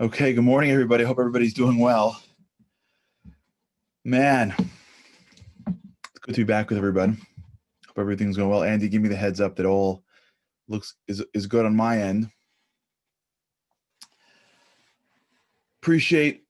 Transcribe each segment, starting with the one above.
Okay, good morning, everybody. Hope everybody's doing well. Man, it's good to be back with everybody. Hope everything's going well. Andy, give me the heads up that all looks is good on my end. Appreciate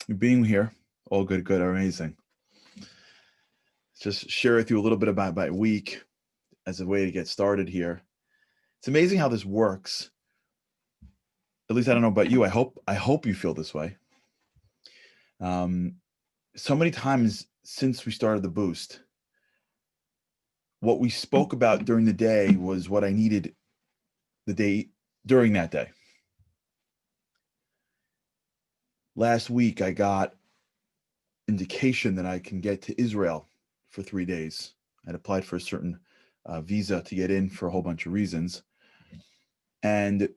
you being here. All good, good, amazing. Just share with you a little bit about my week as a way to get started here. It's amazing how this works. At least I don't know about you. I hope you feel this way. So many times since we started the boost, what we spoke about during the day was what I needed the day during that day. Last week, I got indication that I can get to Israel for 3 days. I'd applied for a certain visa to get in for a whole bunch of reasons. And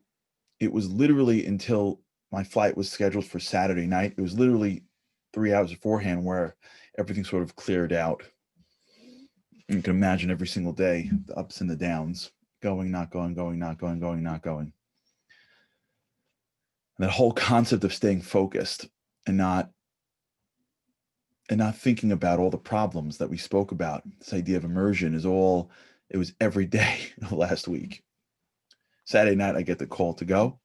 it was literally until my flight was scheduled for Saturday night. It was literally 3 hours beforehand where everything sort of cleared out. You can imagine every single day, the ups and the downs, going, not going, going, not going, going, not going. And that whole concept of staying focused and not thinking about all the problems that we spoke about. This idea of immersion it was every day last week. Saturday night, I get the call to go.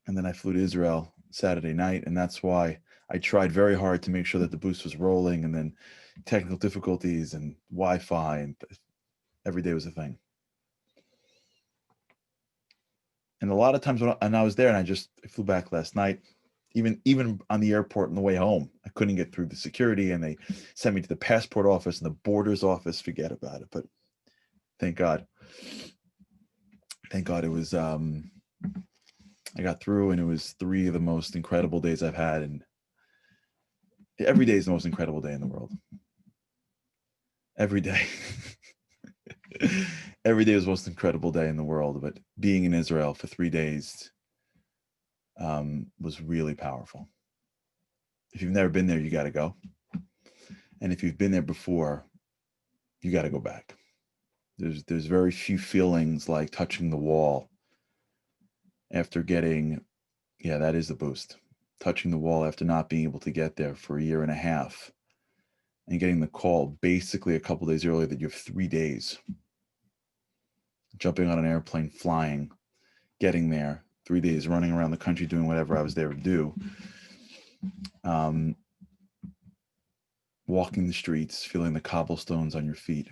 And then I flew to Israel Saturday night. And that's why I tried very hard to make sure that the boost was rolling, and then technical difficulties and Wi-Fi, and every day was a thing. And a lot of times when I was there, and I flew back last night, even on the airport on the way home, I couldn't get through the security, and they sent me to the passport office and the borders office. Forget about it. But thank God it was I got through, and it was 3 of the most incredible days I've had. And every day is the most incredible day in the world. Every day. Every day was the most incredible day in the world. But being in Israel for 3 days was really powerful. If you've never been there, you got to go. And if you've been there before, you got to go back. There's very few feelings like touching the wall after getting, yeah, that is the boost. Touching the wall after not being able to get there for a year and a half, and getting the call basically a couple days earlier that you have 3 days. Jumping on an airplane, flying, getting there, 3 days, running around the country doing whatever I was there to do. Walking the streets, feeling the cobblestones on your feet.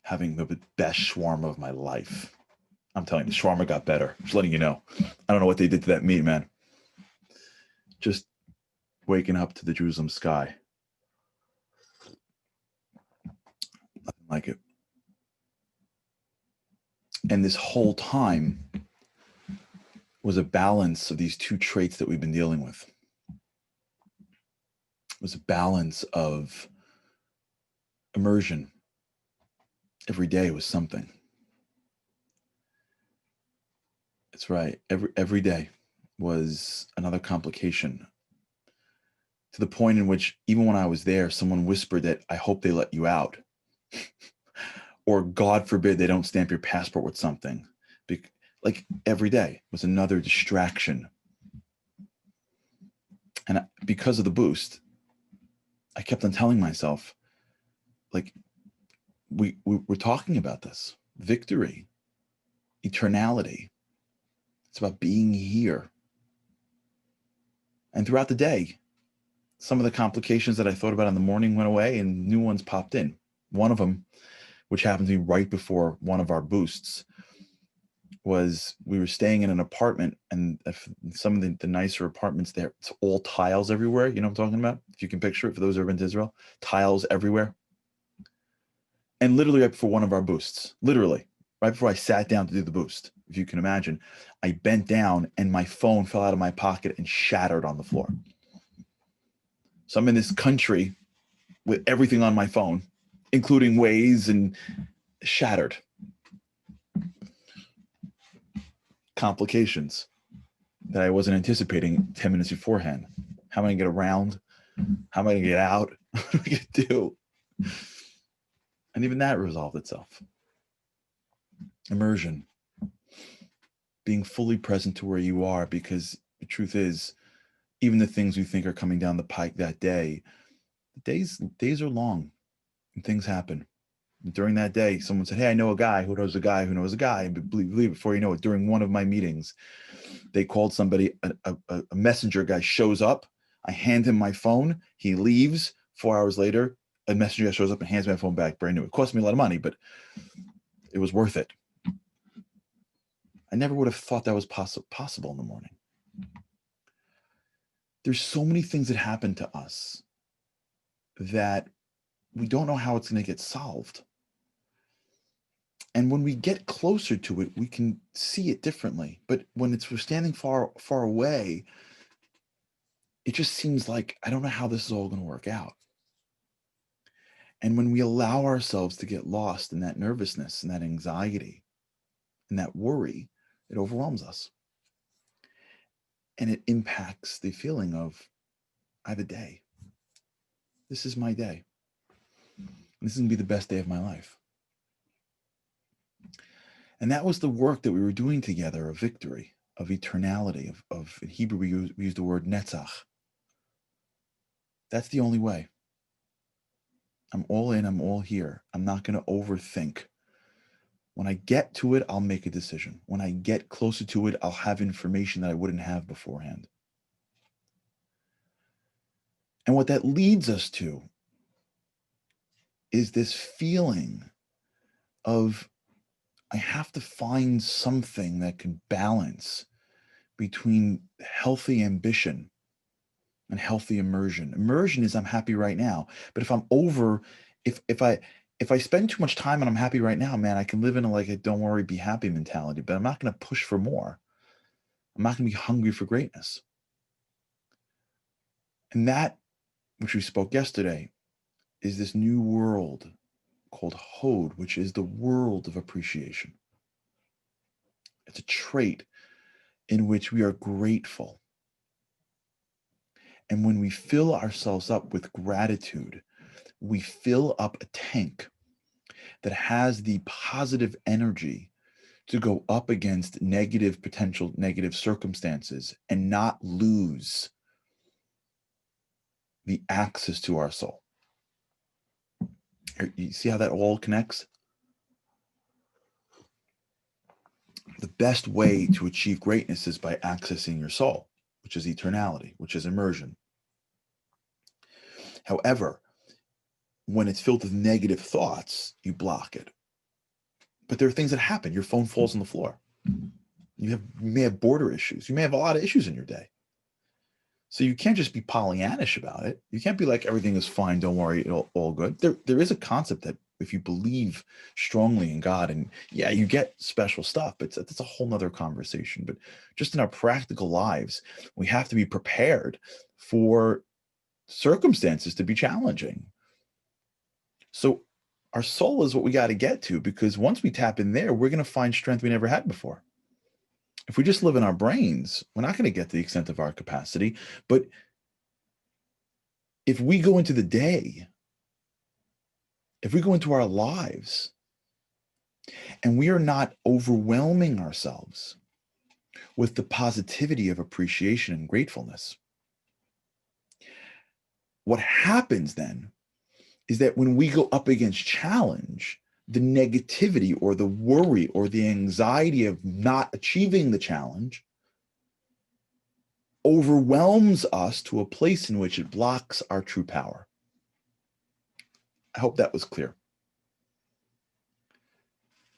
Having the best shawarma of my life. I'm telling you, the shawarma got better. Just letting you know. I don't know what they did to that meat, man. Just waking up to the Jerusalem sky. Nothing like it. And this whole time was a balance of these two traits that we've been dealing with. It was a balance of immersion. Every day was something. That's right. Every day was another complication, to the point in which even when I was there, someone whispered that I hope they let you out. Or God forbid they don't stamp your passport with something. Like every day was another distraction. And because of the boost, I kept on telling myself, like, we're talking about this. Victory, eternality. It's about being here. And throughout the day, some of the complications that I thought about in the morning went away and new ones popped in. One of them, which happened to be right before one of our boosts, was we were staying in an apartment, and some of the nicer apartments there, it's all tiles everywhere. You know what I'm talking about? If you can picture it, for those who have been to Israel, tiles everywhere. And literally right before one of our boosts, literally right before I sat down to do the boost, if you can imagine, I bent down and my phone fell out of my pocket and shattered on the floor. So I'm in this country with everything on my phone, including Waze, and shattered. Complications that I wasn't anticipating 10 minutes beforehand. How am I going to get around? How am I going to get out? What am I going to do? And even that resolved itself. Immersion. being fully present to where you are, because the truth is, even the things we think are coming down the pike that day, days are long and things happen. And during that day, someone said, hey, I know a guy who knows a guy who knows a guy. And believe before you know it, during one of my meetings, they called somebody, a messenger guy shows up. I hand him my phone. He leaves. 4 hours later, a messenger guy shows up and hands me my phone back, brand new. It cost me a lot of money, but it was worth it. I never would have thought that was possible in the morning. There's so many things that happen to us that we don't know how it's going to get solved. And when we get closer to it, we can see it differently. But when we're standing far, far away, it just seems like, I don't know how this is all going to work out. And when we allow ourselves to get lost in that nervousness and that anxiety and that worry, it overwhelms us. And it impacts the feeling of, I have a day. This is my day. This is going to be the best day of my life. And that was the work that we were doing together, of victory, of eternality, of in Hebrew, we use the word netzach. That's the only way. I'm all in, I'm all here. I'm not going to overthink. When I get to it, I'll make a decision. When I get closer to it, I'll have information that I wouldn't have beforehand. And what that leads us to is this feeling of, I have to find something that can balance between healthy ambition and healthy immersion. Immersion is, I'm happy right now. But if I'm over, if I spend too much time and I'm happy right now, man, I can live in a don't worry, be happy mentality, but I'm not going to push for more. I'm not going to be hungry for greatness. And that, which we spoke yesterday, is this new world called Hod, which is the world of appreciation. It's a trait in which we are grateful. And when we fill ourselves up with gratitude, we fill up a tank that has the positive energy to go up against potential negative circumstances and not lose the access to our soul. You see how that all connects? The best way to achieve greatness is by accessing your soul, which is eternality, which is immersion. However, when it's filled with negative thoughts, you block it. But there are things that happen. Your phone falls on the floor. You may have border issues. You may have a lot of issues in your day. So you can't just be Pollyannish about it. You can't be like, everything is fine, don't worry, it'll all good. There is a concept that if you believe strongly in God, and yeah, you get special stuff, but that's a whole nother conversation. But just in our practical lives, we have to be prepared for circumstances to be challenging. So our soul is what we got to get to, because once we tap in there, we're going to find strength we never had before. If we just live in our brains, we're not going to get to the extent of our capacity. But if we go into the day, if we go into our lives, and we are not overwhelming ourselves with the positivity of appreciation and gratefulness, what happens then is that when we go up against challenge, the negativity or the worry or the anxiety of not achieving the challenge overwhelms us to a place in which it blocks our true power. I hope that was clear.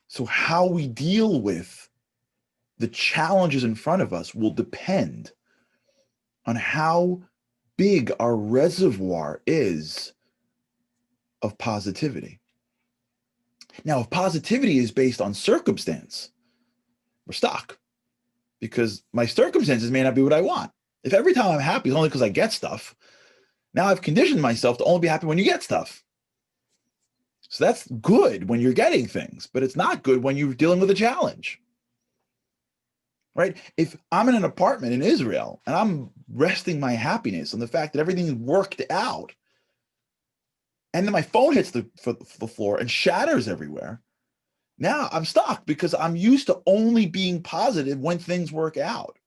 So how we deal with the challenges in front of us will depend on how big our reservoir is of positivity. Now, if positivity is based on circumstance, we're stuck, because my circumstances may not be what I want. If every time I'm happy is only because I get stuff, now I've conditioned myself to only be happy when you get stuff. So that's good when you're getting things, but it's not good when you're dealing with a challenge. Right? If I'm in an apartment in Israel and I'm resting my happiness on the fact that everything worked out, and then my phone hits the floor and shatters everywhere, Now I'm stuck because I'm used to only being positive when things work out.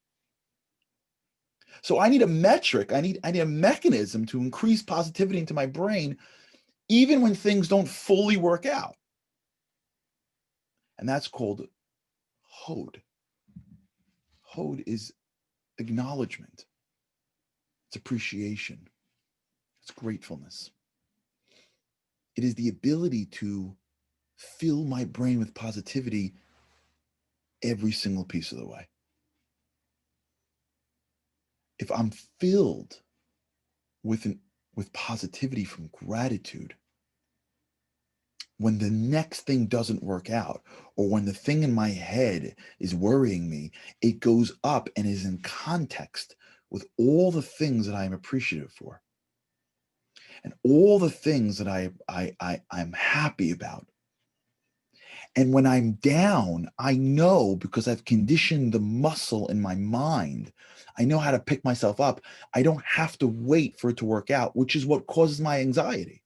So I need a metric. I need a mechanism to increase positivity into my brain, even when things don't fully work out. And that's called HOD. HOD is acknowledgement. It's appreciation. It's gratefulness. It is the ability to fill my brain with positivity every single piece of the way. If I'm filled with positivity from gratitude, when the next thing doesn't work out, or when the thing in my head is worrying me, it goes up and is in context with all the things that I'm appreciative for and all the things that I'm happy about. And when I'm down, I know, because I've conditioned the muscle in my mind, I know how to pick myself up. I don't have to wait for it to work out, which is what causes my anxiety.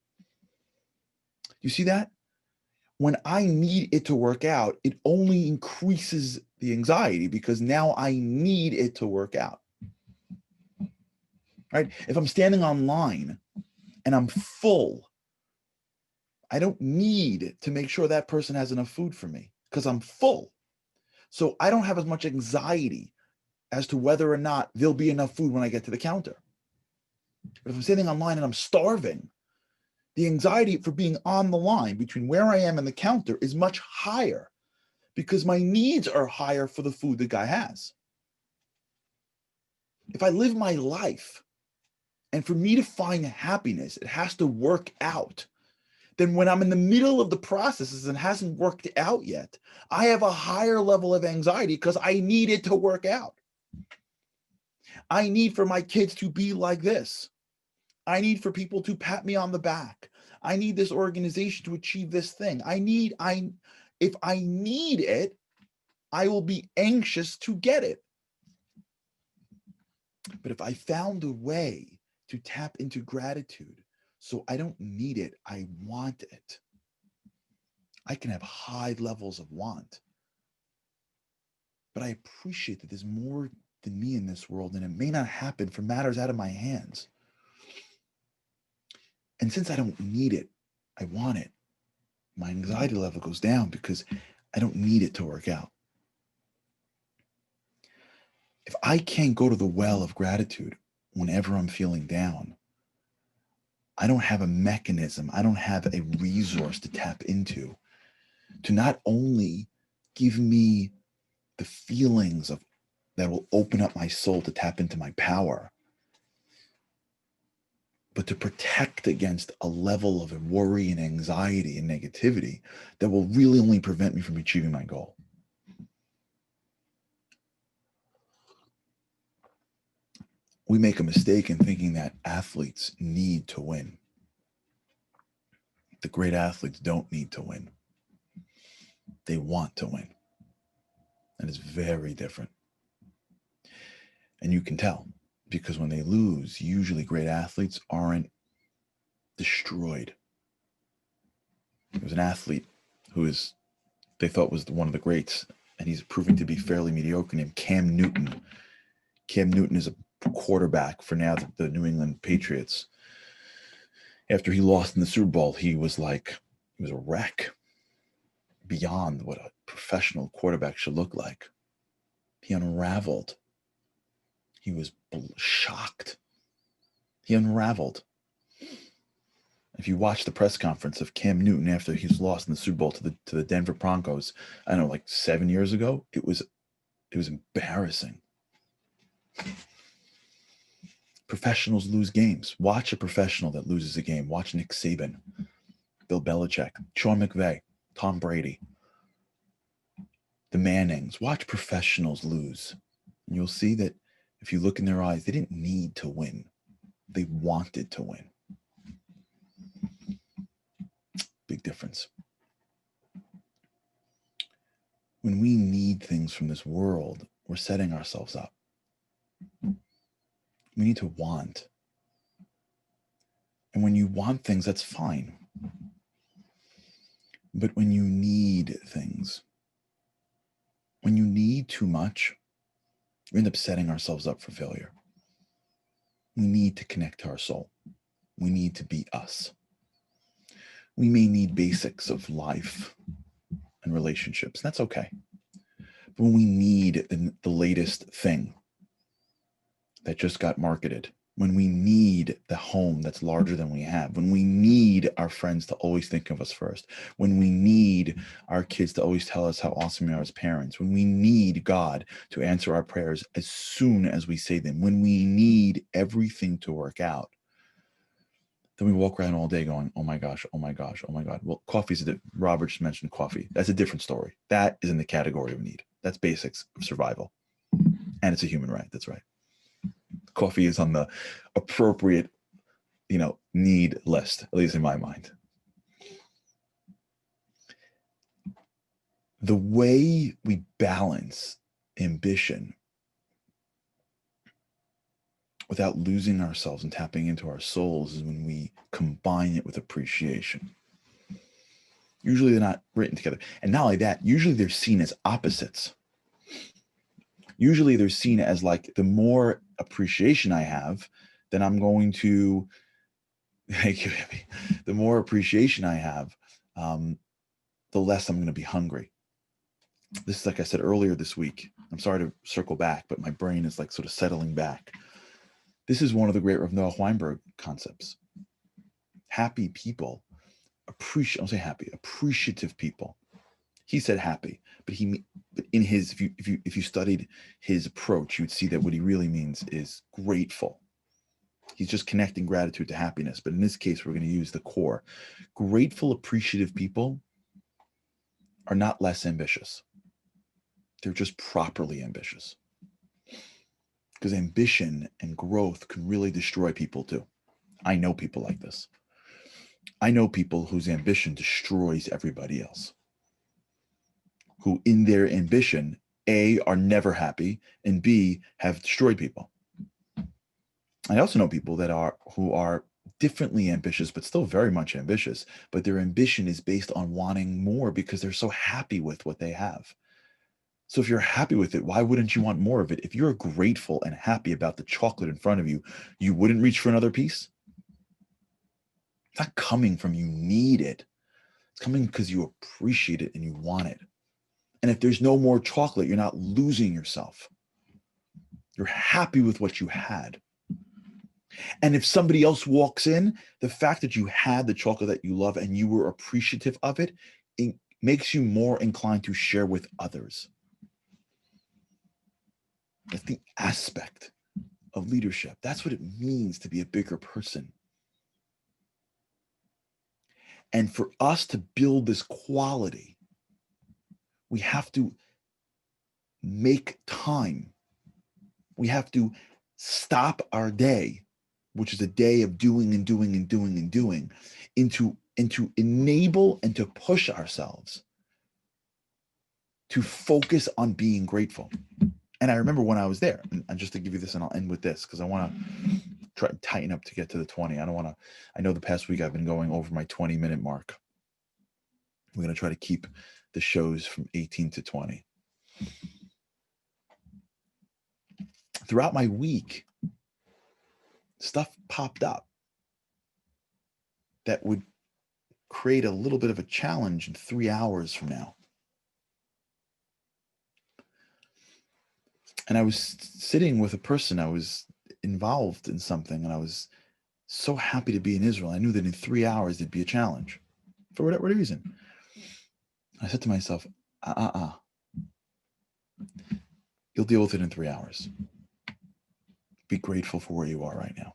You see that? When I need it to work out, it only increases the anxiety because now I need it to work out. Right? If I'm standing online and I'm full, I don't need to make sure that person has enough food for me because I'm full. So I don't have as much anxiety as to whether or not there'll be enough food when I get to the counter. But if I'm standing online and I'm starving, the anxiety for being on the line between where I am and the counter is much higher because my needs are higher for the food the guy has. If I live my life, and for me to find happiness, it has to work out, then when I'm in the middle of the processes and hasn't worked out yet, I have a higher level of anxiety because I need it to work out. I need for my kids to be like this. I need for people to pat me on the back. I need this organization to achieve this thing. If I need it, I will be anxious to get it. But if I found a way to tap into gratitude, so I don't need it, I want it, I can have high levels of want. But I appreciate that there's more than me in this world, and it may not happen for matters out of my hands. And since I don't need it, I want it. My anxiety level goes down because I don't need it to work out. If I can't go to the well of gratitude whenever I'm feeling down, I don't have a mechanism, I don't have a resource to tap into to not only give me the feelings of that will open up my soul to tap into my power, but to protect against a level of worry and anxiety and negativity that will really only prevent me from achieving my goal. We make a mistake in thinking that athletes need to win. The great athletes don't need to win. They want to win. And it's very different. And you can tell because when they lose, usually great athletes aren't destroyed. There was an athlete who they thought was one of the greats, and he's proving to be fairly mediocre, named Cam Newton. Cam Newton is a quarterback for now the New England Patriots. After he lost in the Super Bowl, he was a wreck beyond what a professional quarterback should look like. He unraveled. He was shocked. He unraveled. If you watch the press conference of Cam Newton after he was lost in the Super Bowl to the Denver Broncos, I don't know, like 7 years ago, it was embarrassing. Professionals lose games. Watch a professional that loses a game. Watch Nick Saban, Bill Belichick, Sean McVay, Tom Brady, the Mannings. Watch professionals lose. And you'll see that if you look in their eyes, they didn't need to win. They wanted to win. Big difference. When we need things from this world, we're setting ourselves up. We need to want. And when you want things, that's fine. But when you need things, when you need too much, we end up setting ourselves up for failure. We need to connect to our soul. We need to be us. We may need basics of life and relationships. That's okay. But when we need the latest thing that just got marketed, when we need the home that's larger than we have, when we need our friends to always think of us first, when we need our kids to always tell us how awesome we are as parents, when we need God to answer our prayers as soon as we say them, when we need everything to work out, then we walk around all day going, oh my gosh, oh my gosh, oh my God. Well, Robert just mentioned coffee. That's a different story. That is in the category of need. That's basics of survival. And it's a human right. That's right. Coffee is on the appropriate, need list, at least in my mind. The way we balance ambition without losing ourselves and tapping into our souls is when we combine it with appreciation. Usually they're not written together. And not only that, usually they're seen as opposites. Usually they're seen as like, the more appreciation I have, then I'm going to, the more appreciation I have, the less I'm going to be hungry. This is, like I said earlier this week, I'm sorry to circle back, but my brain is like sort of settling back. This is one of the great Rav Noah Weinberg concepts. Happy people appreciative people. He said happy, but in his, if you studied his approach, you would see that what he really means is grateful. He's just connecting gratitude to happiness. But in this case, we're going to use the core. Grateful, appreciative people are not less ambitious. They're just properly ambitious. Because ambition and growth can really destroy people too. I know people like this. I know people whose ambition destroys everybody else, who in their ambition, A, are never happy, and B, have destroyed people. I also know people who are differently ambitious, but still very much ambitious, but their ambition is based on wanting more because they're so happy with what they have. So if you're happy with it, why wouldn't you want more of it? If you're grateful and happy about the chocolate in front of you, you wouldn't reach for another piece? It's not coming from you need it. It's coming because you appreciate it and you want it. And if there's no more chocolate, you're not losing yourself. You're happy with what you had. And if somebody else walks in, the fact that you had the chocolate that you love and you were appreciative of it, it makes you more inclined to share with others. That's the aspect of leadership. That's what it means to be a bigger person. And for us to build this quality, we have to make time. We have to stop our day, which is a day of doing and doing and doing and doing, into enable and to push ourselves to focus on being grateful. And I remember when I was there, and just to give you this, and I'll end with this, because I want to try and tighten up to get to the 20. I know the past week I've been going over my 20-minute mark. We're going to try to keep the shows from 18 to 20. Throughout my week, stuff popped up that would create a little bit of a challenge in 3 hours from now. And I was sitting with a person, I was involved in something, and I was so happy to be in Israel. I knew that in 3 hours there'd be a challenge for whatever reason. I said to myself, you'll deal with it in 3 hours. Be grateful for where you are right now.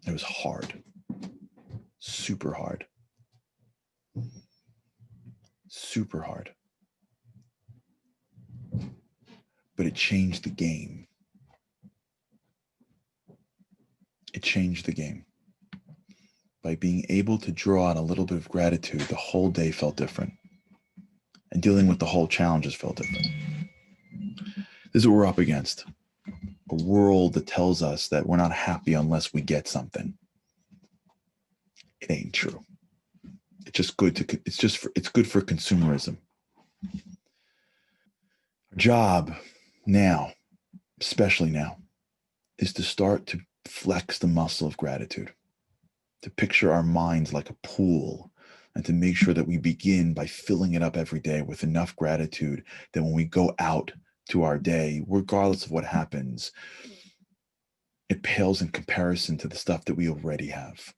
It was hard, super hard, super hard. But it changed the game. It changed the game. By being able to draw on a little bit of gratitude, the whole day felt different. And dealing with the whole challenges felt different. This is what we're up against. A world that tells us that we're not happy unless we get something. It ain't true. just good to, it's good for consumerism. Our job now, especially now, is to start to flex the muscle of gratitude, to picture our minds like a pool, and to make sure that we begin by filling it up every day with enough gratitude that when we go out to our day, regardless of what happens, it pales in comparison to the stuff that we already have.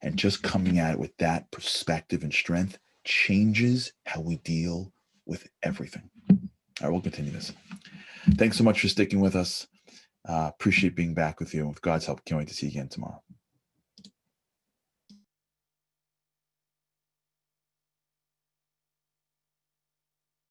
And just coming at it with that perspective and strength changes how we deal with everything. All right, we'll continue this. Thanks so much for sticking with us. Appreciate being back with you. With God's help, can't wait to see you again tomorrow.